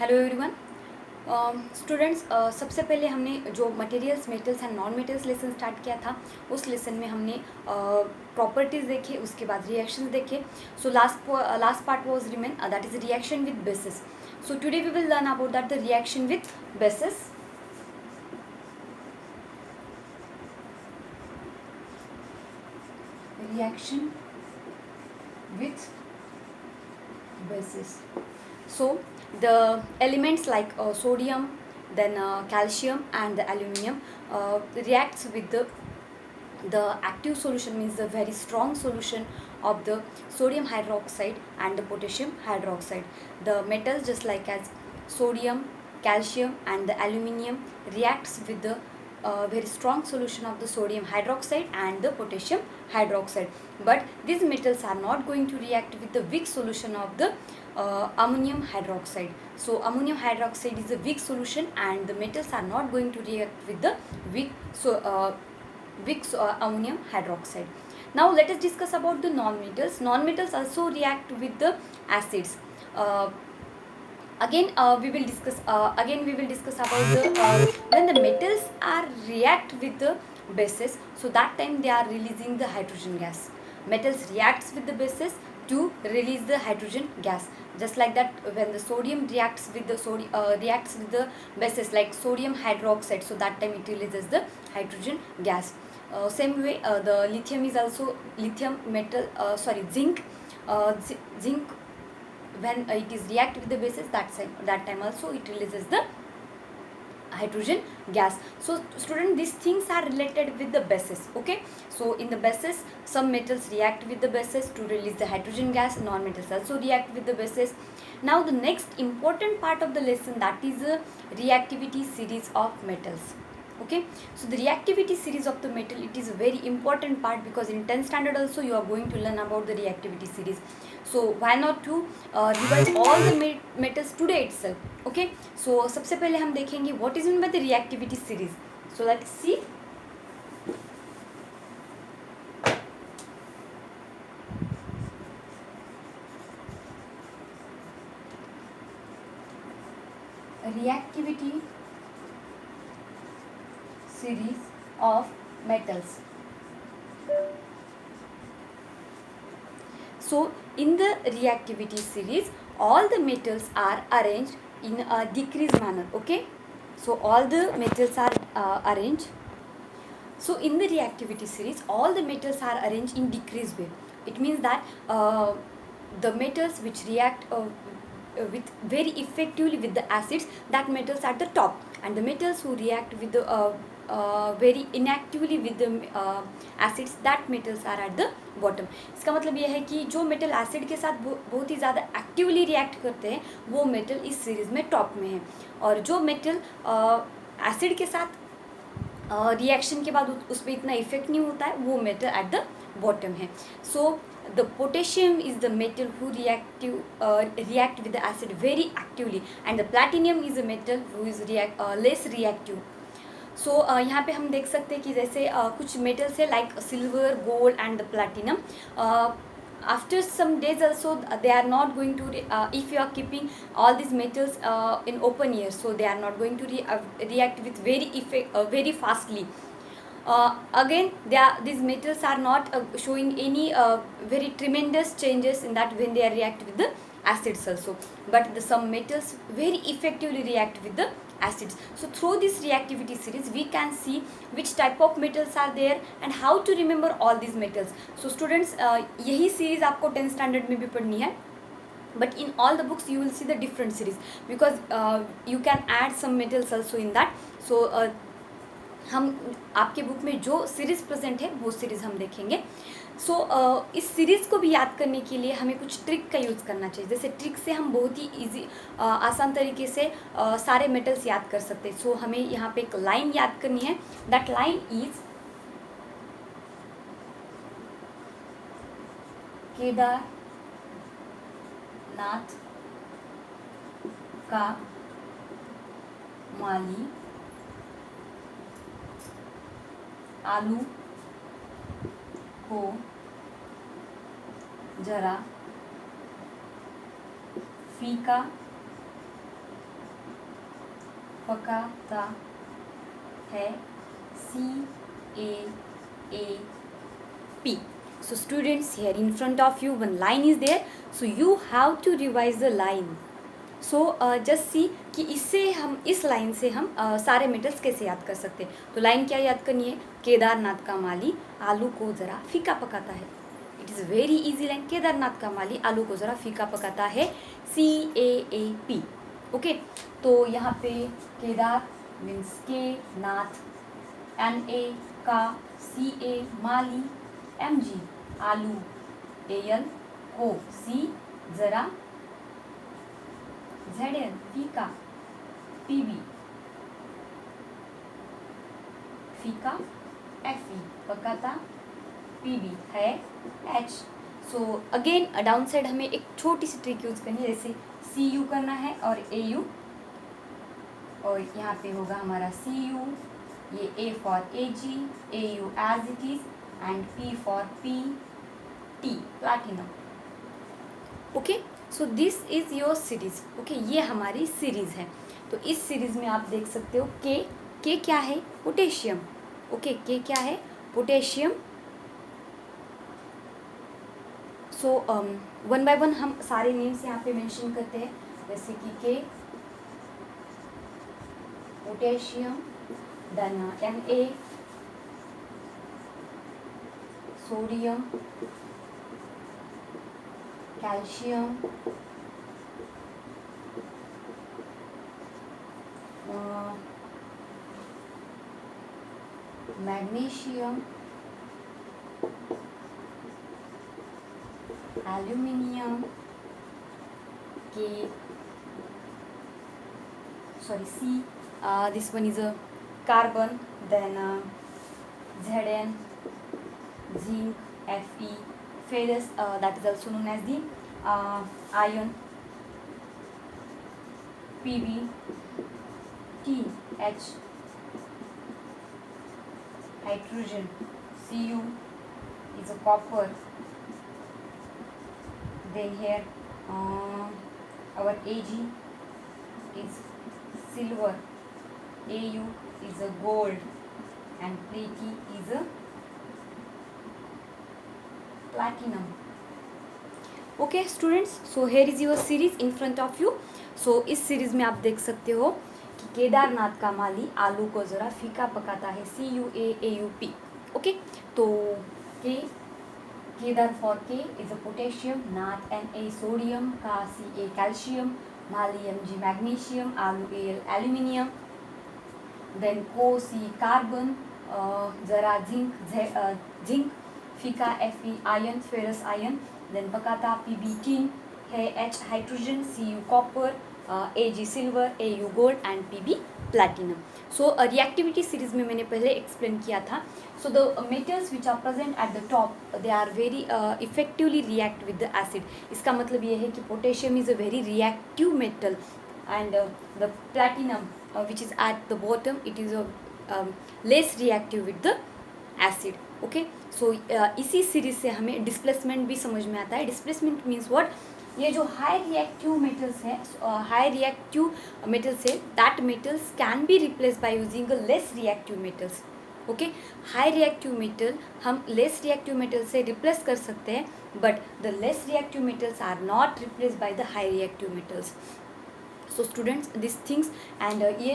Hello everyone students, सबसे पहले हमने जो materials metals and non metals lesson start किया था उस लेसन में हमने प्रॉपर्टीज़ देखे, उसके बाद रिएक्शंस देखे. So last part was remain, that is reaction with bases. So today we will learn about that the reaction with bases. Reaction with bases. So the elements like sodium, then calcium and the aluminium reacts with the active solution, means the very strong solution of the sodium hydroxide and the potassium hydroxide. The metals just like as sodium, calcium and the aluminium reacts with the very strong solution of the sodium hydroxide and the potassium hydroxide, but these metals are not going to react with the weak solution of the ammonium hydroxide. So ammonium hydroxide is a weak solution and the metals are not going to react with the weak ammonium hydroxide. Now let us discuss about the non-metals. Non-metals also react with the acids. Again we will discuss about the when the metals are react with the bases, so that time they are releasing the hydrogen gas. Metals reacts with the bases to release the hydrogen gas. Just like that, when the sodium reacts with the bases like sodium hydroxide, so that time it releases the hydrogen gas. Same way the lithium is also zinc. Zinc, when it is react with the bases, that time also it releases the hydrogen gas. So student, these things are related with the bases. Okay, so in the bases some metals react with the bases to release the hydrogen gas. Non-metals also react with the bases. Now the next important part of the lesson, that is a reactivity series of metals. Okay, so the reactivity series of the metal, it is a very important part because in 10th standard also you are going to learn about the reactivity series. So why not to revise all the metals today itself. Okay, so सबसे पहले हम देखेंगे what is meant by the reactivity series. So let's see. Reactivity series of metals. So in the reactivity series, all the metals are arranged in a decreased manner. Okay, so all the metals are arranged. So in the reactivity series, all the metals are arranged in decreased way. It means that the metals which react with very effectively with the acids, that metals at the top, and the metals who react with the very inactively with the acids, that metals are at the bottom. इसका मतलब यह है कि जो metal acid के साथ बहुत ही ज़्यादा एक्टिवली रिएक्ट करते हैं वो मेटल इस सीरीज़ में टॉप में है, और जो मेटल एसिड के साथ रिएक्शन के बाद उस पर इतना इफेक्ट नहीं होता है वो मेटल एट द बॉटम है. सो the potassium is the metal who react with the acid very actively, and the platinum is a metal who is less reactive. सो यहाँ पे हम देख सकते हैं कि जैसे कुछ मेटल्स है like silver, gold and the platinum. After some days also they are not going to if you are keeping all these metals in open air, so they are not going to react with very fastly. Again these metals are not showing any very tremendous changes in that when they are react with the acids also, but some metals very effectively react with the acids. So through this reactivity series we can see which type of metals are there and how to remember all these metals. So students, यही series आपको 10th standard में भी पढ़नी है, but in all the books you will see the different series because you can add some metals also in that. So हम आपके book में जो सीरीज़ प्रेजेंट है वो सीरीज़ हम देखेंगे. सो इस सीरीज़ को भी याद करने के लिए हमें कुछ ट्रिक का यूज़ करना चाहिए. जैसे ट्रिक से हम बहुत ही इजी आसान तरीके से सारे मेटल्स याद कर सकते हैं. सो हमें यहाँ पे एक लाइन याद करनी है. दैट लाइन इज केदारनाथ का माली आलू को जरा फीका पकाता है CAAP. So students, here in front of you one line is there, so you have to revise the line. So just see कि इससे हम इस लाइन से हम सारे मेटल्स कैसे याद कर सकते हैं. तो लाइन क्या याद करनी है? केदारनाथ का माली आलू को ज़रा फीका पकाता है. It is very easy line. Kedarnath का माली आलू को ज़रा फीका पकाता है, CAAP. ओके, तो यहाँ पे केदार मीन्स के, नाथ NA, का CA, माली MG, आलू AL, को C, ज़रा ZL, फीका PB, फीका FE, पकाता PB है H. So again down side हमें एक छोटी सी ट्रिक यूज करनी है, जैसे CU करना है और AU, और यहाँ पे होगा हमारा CU, ये A for AG, AU as it is, and P for PT, platinum. Okay, so this is your series. Okay, ये हमारी सीरीज है. तो इस सीरीज में आप देख सकते हो के क्या है? पोटेशियम. ओके, के क्या है? Potassium. So one by one हम सारे नेम्स यहाँ पे मेंशन करते हैं, जैसे कि K potassium, then Na sodium, calcium, magnesium, aluminium, C, this one is a carbon, then Zn, zinc, Fe, ferrous, that is also known as the iron, Pb, TH, hydrogen, Cu is a copper. Then here our Ag is silver, Au is a gold, and Pt is a platinum. Okay students, so here is your series in front of you. So इस series में आप देख सकते हो कि केदारनाथ का माली आलू को ज़रा फीका पकाता है, CUAAUP. ओके, तो Kedar for K is a potassium, Nath Na sodium, का Ca कैल्शियम, माली Mg मैग्नीशियम, आलू Al एल्यूमिनियम, देन को C कार्बन, ज़रा जिंक, फीका Fe iron, ferrous iron, then पकाता Pb टीन है, H hydrogen, Cu copper, Ag silver, Au gold, and Pb platinum. So reactivity series में मैंने पहले एक्सप्लेन किया था. So the metals which are present at the top they are very effectively react with the acid. इसका मतलब ये है कि potassium is a very reactive metal, and the platinum which is at the bottom it is less reactive with the acid. Okay, so इसी series से हमें displacement भी समझ में आता है. Displacement means what? ये जो हाई रिएक्टिव मेटल्स है, हाई रिएक्टिव मेटल्स है, that metals can be replace by using less reactive metals. Okay, high reactive metal हम लेस रिएक्टिव मेटल से रिप्लेस कर सकते हैं, but the less reactive metals are not replace by the high reactive metals. So students, this things, and ये